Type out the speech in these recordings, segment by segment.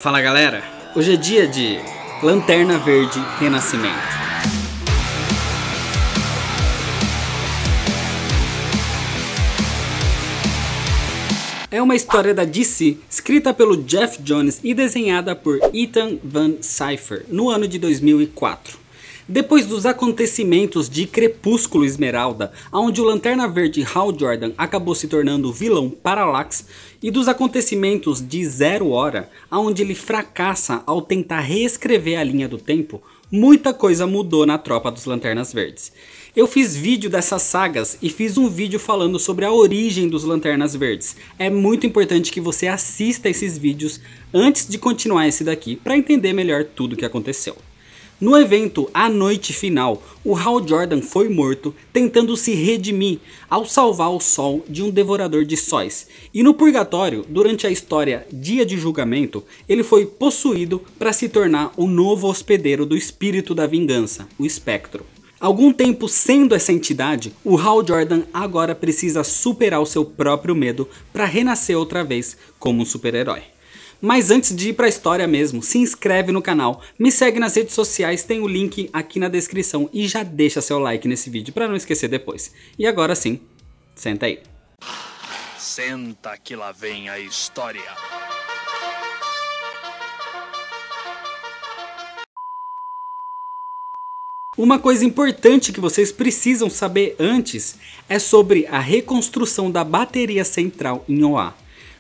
Fala galera, hoje é dia de Lanterna Verde Renascimento. É uma história da DC, escrita pelo Geoff Johns e desenhada por Ethan Van Sciver no ano de 2004. Depois dos acontecimentos de Crepúsculo Esmeralda, onde o Lanterna Verde Hal Jordan acabou se tornando o vilão Parallax, e dos acontecimentos de Zero Hora, onde ele fracassa ao tentar reescrever a linha do tempo, muita coisa mudou na tropa dos Lanternas Verdes. Eu fiz vídeo dessas sagas e fiz um vídeo falando sobre a origem dos Lanternas Verdes. É muito importante que você assista esses vídeos antes de continuar esse daqui para entender melhor tudo o que aconteceu. No evento A Noite Final, o Hal Jordan foi morto tentando se redimir ao salvar o Sol de um devorador de sóis. E no Purgatório, durante a história Dia de Julgamento, ele foi possuído para se tornar o novo hospedeiro do espírito da vingança, o Espectro. Algum tempo sendo essa entidade, o Hal Jordan agora precisa superar o seu próprio medo para renascer outra vez como um super-herói. Mas antes de ir para a história mesmo, se inscreve no canal, me segue nas redes sociais, tem o link aqui na descrição e já deixa seu like nesse vídeo para não esquecer depois. E agora sim, senta aí. Senta que lá vem a história. Uma coisa importante que vocês precisam saber antes é sobre a reconstrução da bateria central em Oa.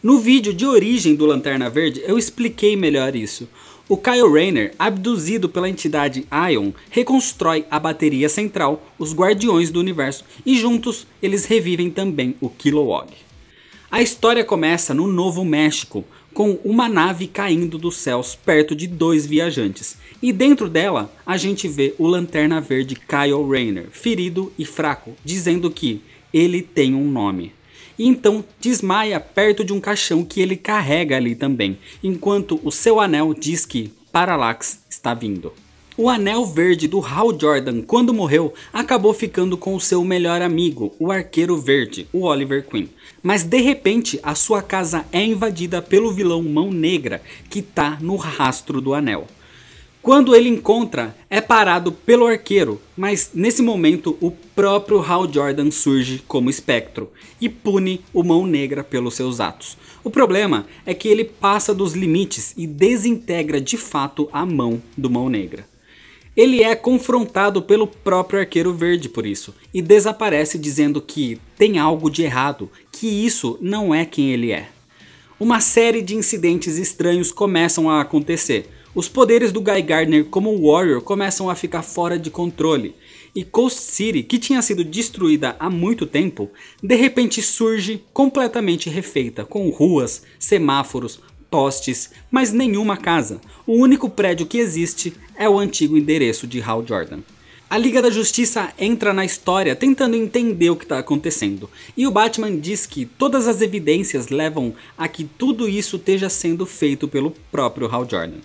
No vídeo de origem do Lanterna Verde eu expliquei melhor isso. O Kyle Rayner, abduzido pela entidade Ion, reconstrói a bateria central, os Guardiões do Universo, e juntos eles revivem também o Kilowog. A história começa no Novo México, com uma nave caindo dos céus perto de dois viajantes. E dentro dela a gente vê o Lanterna Verde Kyle Rayner, ferido e fraco, dizendo que ele tem um nome. E então desmaia perto de um caixão que ele carrega ali também, enquanto o seu anel diz que Parallax está vindo. O anel verde do Hal Jordan, quando morreu, acabou ficando com o seu melhor amigo, o Arqueiro Verde, o Oliver Queen. Mas de repente a sua casa é invadida pelo vilão Mão Negra, que está no rastro do anel. Quando ele encontra, é parado pelo arqueiro, mas nesse momento o próprio Hal Jordan surge como espectro e pune o Mão Negra pelos seus atos. O problema é que ele passa dos limites e desintegra de fato a mão do Mão Negra. Ele é confrontado pelo próprio Arqueiro Verde por isso e desaparece dizendo que tem algo de errado, que isso não é quem ele é. Uma série de incidentes estranhos começam a acontecer. Os poderes do Guy Gardner como Warrior começam a ficar fora de controle, e Coast City, que tinha sido destruída há muito tempo, de repente surge completamente refeita, com ruas, semáforos, postes, mas nenhuma casa. O único prédio que existe é o antigo endereço de Hal Jordan. A Liga da Justiça entra na história tentando entender o que está acontecendo, e o Batman diz que todas as evidências levam a que tudo isso esteja sendo feito pelo próprio Hal Jordan.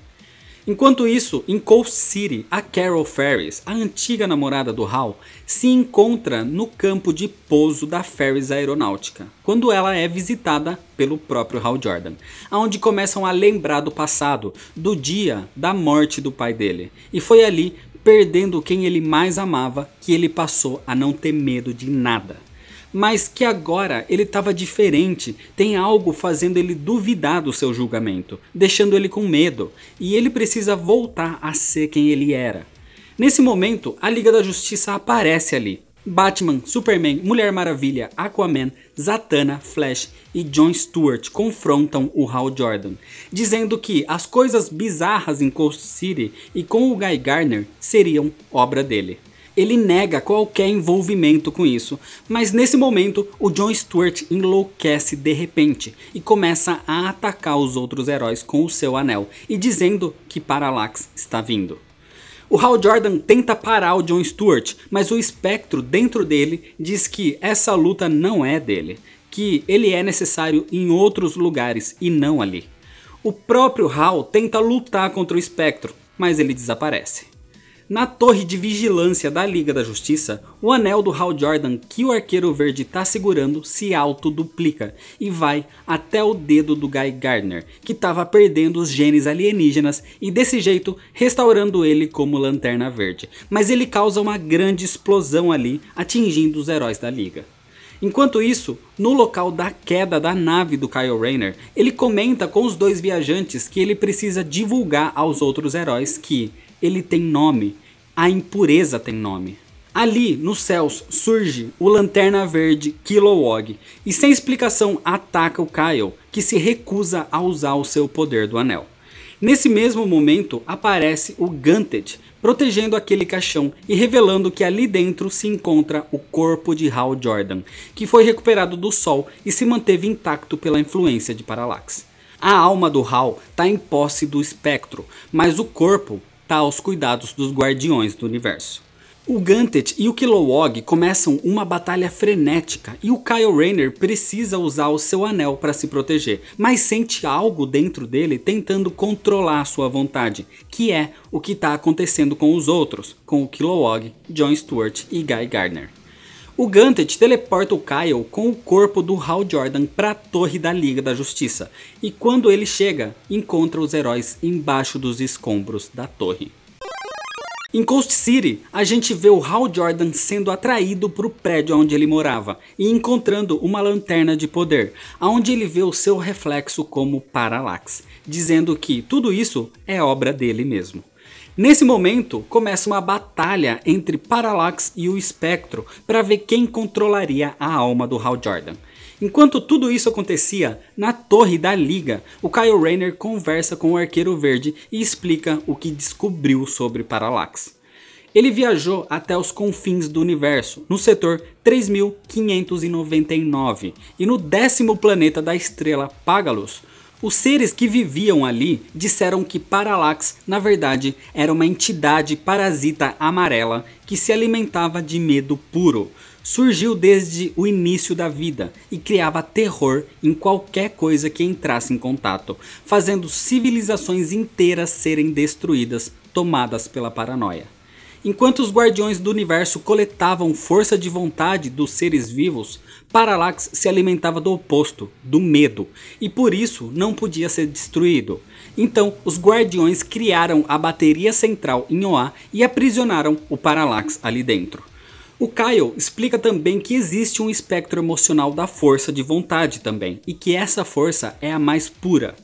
Enquanto isso, em Coast City, a Carol Ferris, a antiga namorada do Hal, se encontra no campo de pouso da Ferris Aeronáutica, quando ela é visitada pelo próprio Hal Jordan, onde começam a lembrar do passado, do dia da morte do pai dele, e foi ali, perdendo quem ele mais amava, que ele passou a não ter medo de nada. Mas que agora ele estava diferente, tem algo fazendo ele duvidar do seu julgamento, deixando ele com medo, e ele precisa voltar a ser quem ele era. Nesse momento, a Liga da Justiça aparece ali. Batman, Superman, Mulher Maravilha, Aquaman, Zatanna, Flash e John Stewart confrontam o Hal Jordan, dizendo que as coisas bizarras em Coast City e com o Guy Gardner seriam obra dele. Ele nega qualquer envolvimento com isso, mas nesse momento o John Stewart enlouquece de repente e começa a atacar os outros heróis com o seu anel e dizendo que Parallax está vindo. O Hal Jordan tenta parar o John Stewart, mas o espectro dentro dele diz que essa luta não é dele, que ele é necessário em outros lugares e não ali. O próprio Hal tenta lutar contra o espectro, mas ele desaparece. Na torre de vigilância da Liga da Justiça, o anel do Hal Jordan que o Arqueiro Verde está segurando se autoduplica e vai até o dedo do Guy Gardner, que estava perdendo os genes alienígenas e desse jeito restaurando ele como Lanterna Verde. Mas ele causa uma grande explosão ali, atingindo os heróis da Liga. Enquanto isso, no local da queda da nave do Kyle Rayner, ele comenta com os dois viajantes que ele precisa divulgar aos outros heróis que ele tem nome, a impureza tem nome. Ali, nos céus, surge o Lanterna Verde Kilowog e sem explicação ataca o Kyle, que se recusa a usar o seu poder do anel. Nesse mesmo momento aparece o Ganthet, protegendo aquele caixão e revelando que ali dentro se encontra o corpo de Hal Jordan, que foi recuperado do sol e se manteve intacto pela influência de Parallax. A alma do Hal está em posse do espectro, mas o corpo está aos cuidados dos Guardiões do Universo. O Ganthet e o Kilowog começam uma batalha frenética e o Kyle Rayner precisa usar o seu anel para se proteger, mas sente algo dentro dele tentando controlar a sua vontade, que é o que está acontecendo com os outros, com o Kilowog, John Stewart e Guy Gardner. O Ganthet teleporta o Kyle com o corpo do Hal Jordan para a torre da Liga da Justiça, e quando ele chega, encontra os heróis embaixo dos escombros da torre. Em Coast City, a gente vê o Hal Jordan sendo atraído para o prédio onde ele morava e encontrando uma lanterna de poder, onde ele vê o seu reflexo como Parallax, dizendo que tudo isso é obra dele mesmo. Nesse momento, começa uma batalha entre Parallax e o Espectro para ver quem controlaria a alma do Hal Jordan. Enquanto tudo isso acontecia, na torre da Liga, o Kyle Rayner conversa com o Arqueiro Verde e explica o que descobriu sobre Parallax. Ele viajou até os confins do universo, no setor 3599, e no 10º planeta da estrela Págalos. Os seres que viviam ali disseram que Parallax, na verdade, era uma entidade parasita amarela que se alimentava de medo puro. Surgiu desde o início da vida e criava terror em qualquer coisa que entrasse em contato, fazendo civilizações inteiras serem destruídas, tomadas pela paranoia. Enquanto os Guardiões do Universo coletavam força de vontade dos seres vivos, Parallax se alimentava do oposto, do medo, e por isso não podia ser destruído. Então os Guardiões criaram a bateria central em Oa e aprisionaram o Parallax ali dentro. O Kyle explica também que existe um espectro emocional da força de vontade também, e que essa força é a mais pura.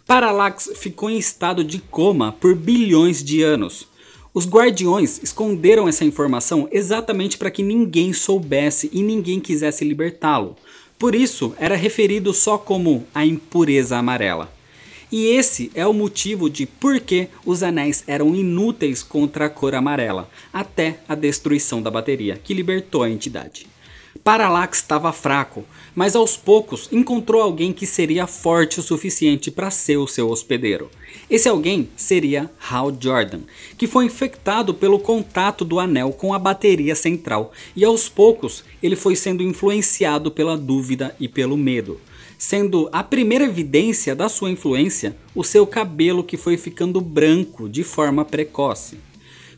Parallax ficou em estado de coma por bilhões de anos. Os Guardiões esconderam essa informação exatamente para que ninguém soubesse e ninguém quisesse libertá-lo. Por isso, era referido só como a impureza amarela. E esse é o motivo de por que os anéis eram inúteis contra a cor amarela, até a destruição da bateria, que libertou a entidade. Parallax estava fraco, mas aos poucos encontrou alguém que seria forte o suficiente para ser o seu hospedeiro. Esse alguém seria Hal Jordan, que foi infectado pelo contato do anel com a bateria central, e aos poucos ele foi sendo influenciado pela dúvida e pelo medo. Sendo a primeira evidência da sua influência o seu cabelo, que foi ficando branco de forma precoce.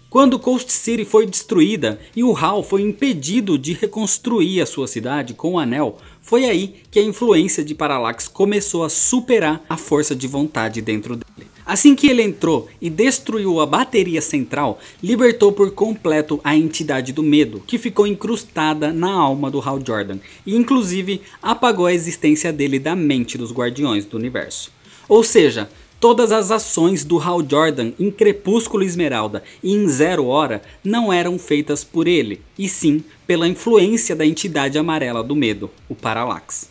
Quando Coast City foi destruída e o Hal foi impedido de reconstruir a sua cidade com o anel, foi aí que a influência de Parallax começou a superar a força de vontade dentro dele. Assim que ele entrou e destruiu a bateria central, libertou por completo a entidade do medo, que ficou incrustada na alma do Hal Jordan, e inclusive apagou a existência dele da mente dos Guardiões do Universo. Ou seja, todas as ações do Hal Jordan em Crepúsculo Esmeralda e em Zero Hora não eram feitas por ele, e sim pela influência da entidade amarela do medo, o Parallax.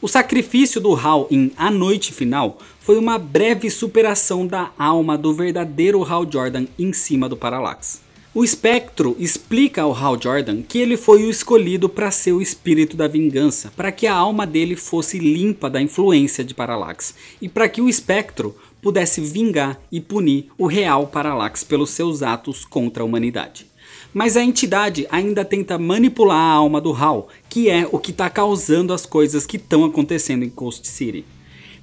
O sacrifício do Hal em A Noite Final foi uma breve superação da alma do verdadeiro Hal Jordan em cima do Parallax. O Espectro explica ao Hal Jordan que ele foi o escolhido para ser o espírito da vingança, para que a alma dele fosse limpa da influência de Parallax, e para que o Espectro pudesse vingar e punir o real Parallax pelos seus atos contra a humanidade. Mas a entidade ainda tenta manipular a alma do Hal, que é o que está causando as coisas que estão acontecendo em Coast City.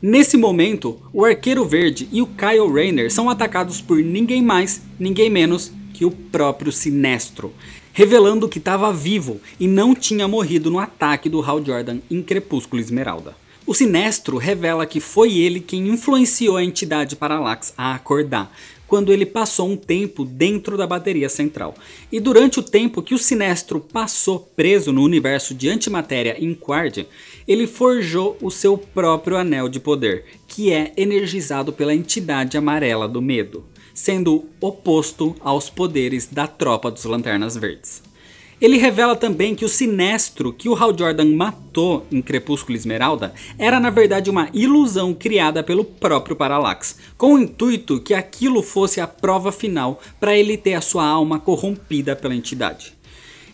Nesse momento, o Arqueiro Verde e o Kyle Rayner são atacados por ninguém mais, ninguém menos que o próprio Sinestro, revelando que estava vivo e não tinha morrido no ataque do Hal Jordan em Crepúsculo Esmeralda. O Sinestro revela que foi ele quem influenciou a entidade Parallax a acordar, quando ele passou um tempo dentro da bateria central. E durante o tempo que o Sinestro passou preso no universo de antimatéria Inquardia, ele forjou o seu próprio anel de poder, que é energizado pela entidade amarela do medo, sendo oposto aos poderes da tropa dos Lanternas Verdes. Ele revela também que o Sinestro que o Hal Jordan matou em Crepúsculo Esmeralda era na verdade uma ilusão criada pelo próprio Parallax, com o intuito que aquilo fosse a prova final para ele ter a sua alma corrompida pela entidade.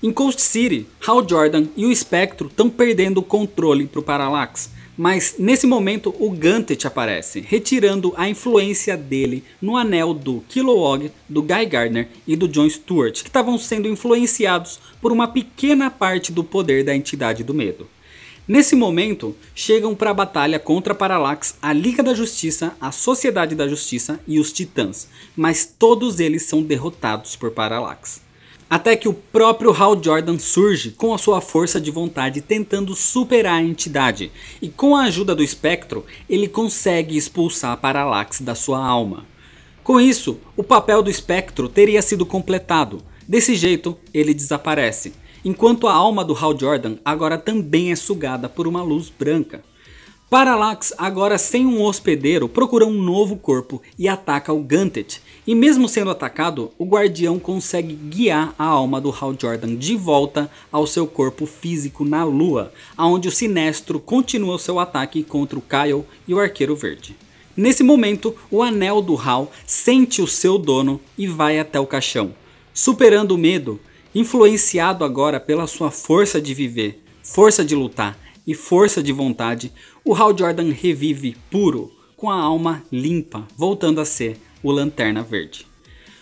Em Coast City, Hal Jordan e o Espectro estão perdendo o controle para o Parallax, mas nesse momento o Ganthet aparece, retirando a influência dele no anel do Kilowog, do Guy Gardner e do John Stewart, que estavam sendo influenciados por uma pequena parte do poder da entidade do medo. Nesse momento, chegam para a batalha contra Parallax a Liga da Justiça, a Sociedade da Justiça e os Titãs, mas todos eles são derrotados por Parallax. Até que o próprio Hal Jordan surge com a sua força de vontade tentando superar a entidade, e com a ajuda do Espectro, ele consegue expulsar Parallax da sua alma. Com isso, o papel do Espectro teria sido completado. Desse jeito, ele desaparece, enquanto a alma do Hal Jordan agora também é sugada por uma luz branca. Parallax, agora sem um hospedeiro, procura um novo corpo e ataca o Ganthet. E mesmo sendo atacado, o Guardião consegue guiar a alma do Hal Jordan de volta ao seu corpo físico na Lua, onde o Sinestro continua o seu ataque contra o Kyle e o Arqueiro Verde. Nesse momento, o anel do Hal sente o seu dono e vai até o caixão. Superando o medo, influenciado agora pela sua força de viver, força de lutar e força de vontade, o Hal Jordan revive puro, com a alma limpa, voltando a ser o Lanterna Verde.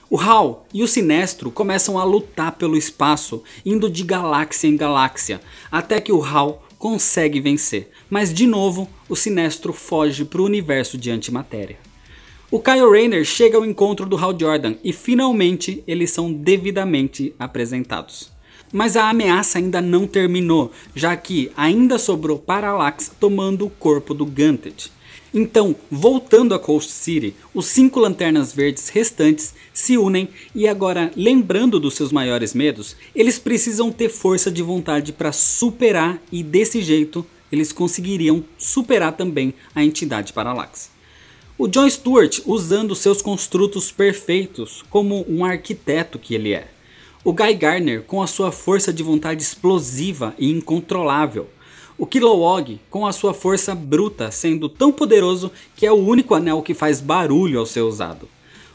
O Hal e o Sinestro começam a lutar pelo espaço, indo de galáxia em galáxia, até que o Hal consegue vencer, mas de novo o Sinestro foge para o universo de antimatéria. O Kyle Rayner chega ao encontro do Hal Jordan e finalmente eles são devidamente apresentados. Mas a ameaça ainda não terminou, já que ainda sobrou Parallax tomando o corpo do Ganthet. Então, voltando a Coast City, os 5 Lanternas Verdes restantes se unem e agora, lembrando dos seus maiores medos, eles precisam ter força de vontade para superar e desse jeito eles conseguiriam superar também a entidade Parallax. O John Stewart usando seus construtos perfeitos como um arquiteto que ele é. O Guy Gardner com a sua força de vontade explosiva e incontrolável. O Kilowog com a sua força bruta sendo tão poderoso que é o único anel que faz barulho ao ser usado.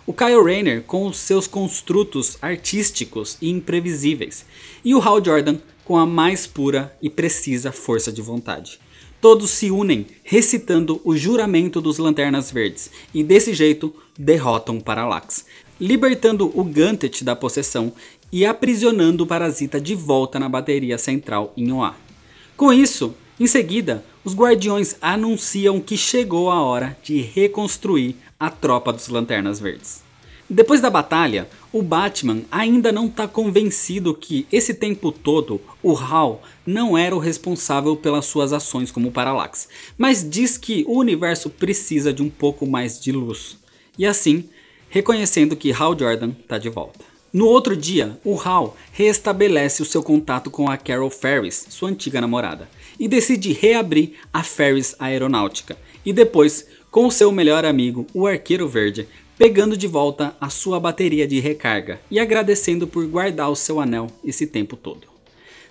O Kyle Rayner com os seus construtos artísticos e imprevisíveis. E o Hal Jordan com a mais pura e precisa força de vontade. Todos se unem recitando o juramento dos Lanternas Verdes e desse jeito derrotam Parallax, libertando o Ganthet da possessão e aprisionando o parasita de volta na bateria central em Oa. Com isso, em seguida, os Guardiões anunciam que chegou a hora de reconstruir a tropa dos Lanternas Verdes. Depois da batalha, o Batman ainda não está convencido que esse tempo todo o Hal não era o responsável pelas suas ações como Parallax, mas diz que o universo precisa de um pouco mais de luz. E assim, reconhecendo que Hal Jordan está de volta. No outro dia, o Hal restabelece o seu contato com a Carol Ferris, sua antiga namorada, e decide reabrir a Ferris Aeronáutica, e depois, com o seu melhor amigo, o Arqueiro Verde, pegando de volta a sua bateria de recarga e agradecendo por guardar o seu anel esse tempo todo.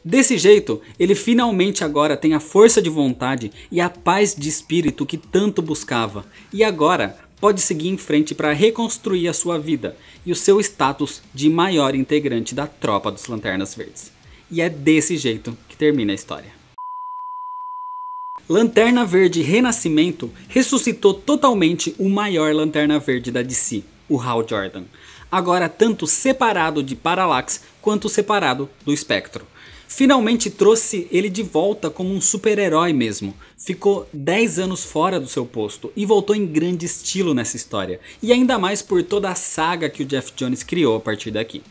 Desse jeito, ele finalmente agora tem a força de vontade e a paz de espírito que tanto buscava, e agora pode seguir em frente para reconstruir a sua vida e o seu status de maior integrante da tropa dos Lanternas Verdes. E é desse jeito que termina a história. Lanterna Verde Renascimento ressuscitou totalmente o maior Lanterna Verde da DC, o Hal Jordan, agora tanto separado de Parallax quanto separado do Espectro. finalmente trouxe ele de volta como um super-herói mesmo. Ficou 10 anos fora do seu posto e voltou em grande estilo nessa história. E ainda mais por toda a saga que o Geoff Johns criou a partir daqui.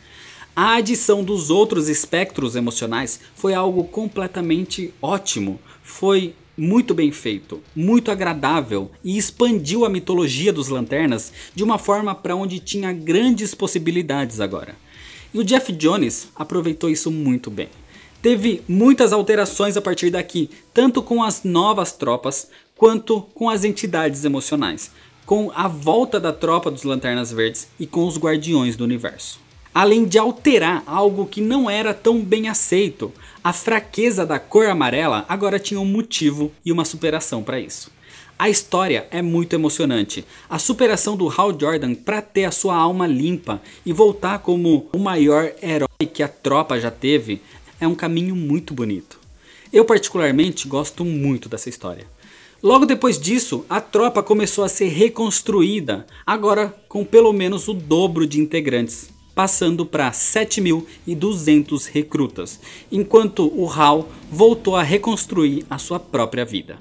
A adição dos outros espectros emocionais foi algo completamente ótimo. Foi muito bem feito, muito agradável e expandiu a mitologia dos Lanternas de uma forma para onde tinha grandes possibilidades agora. E o Geoff Johns aproveitou isso muito bem. Teve muitas alterações a partir daqui, tanto com as novas tropas quanto com as entidades emocionais, com a volta da tropa dos Lanternas Verdes e com os Guardiões do Universo. Além de alterar algo que não era tão bem aceito, a fraqueza da cor amarela agora tinha um motivo e uma superação para isso. A história é muito emocionante. A superação do Hal Jordan para ter a sua alma limpa e voltar como o maior herói que a tropa já teve é um caminho muito bonito. Eu particularmente gosto muito dessa história. Logo depois disso, a tropa começou a ser reconstruída, agora com pelo menos o dobro de integrantes, passando para 7.200 recrutas, enquanto o Hal voltou a reconstruir a sua própria vida.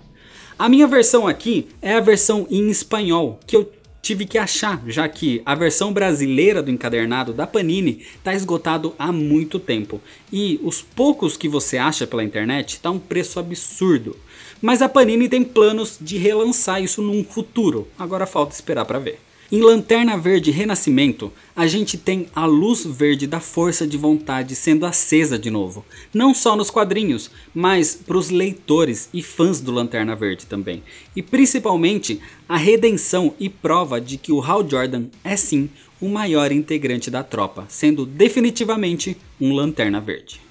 A minha versão aqui é a versão em espanhol, que eu tive que achar, já que a versão brasileira do encadernado da Panini está esgotado há muito tempo. E os poucos que você acha pela internet está um preço absurdo. Mas a Panini tem planos de relançar isso num futuro, agora falta esperar para ver. Em Lanterna Verde Renascimento, a gente tem a luz verde da força de vontade sendo acesa de novo. Não só nos quadrinhos, mas para os leitores e fãs do Lanterna Verde também. E principalmente a redenção e prova de que o Hal Jordan é sim o maior integrante da tropa, sendo definitivamente um Lanterna Verde.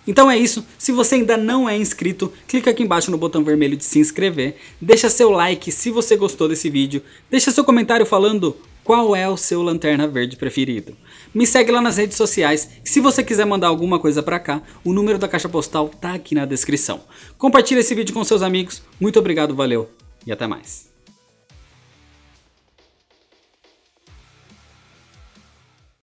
Então é isso, se você ainda não é inscrito, clica aqui embaixo no botão vermelho de se inscrever, deixa seu like se você gostou desse vídeo, deixa seu comentário falando qual é o seu Lanterna Verde preferido. Me segue lá nas redes sociais e se você quiser mandar alguma coisa pra cá, o número da caixa postal tá aqui na descrição. Compartilha esse vídeo com seus amigos, muito obrigado, valeu e até mais.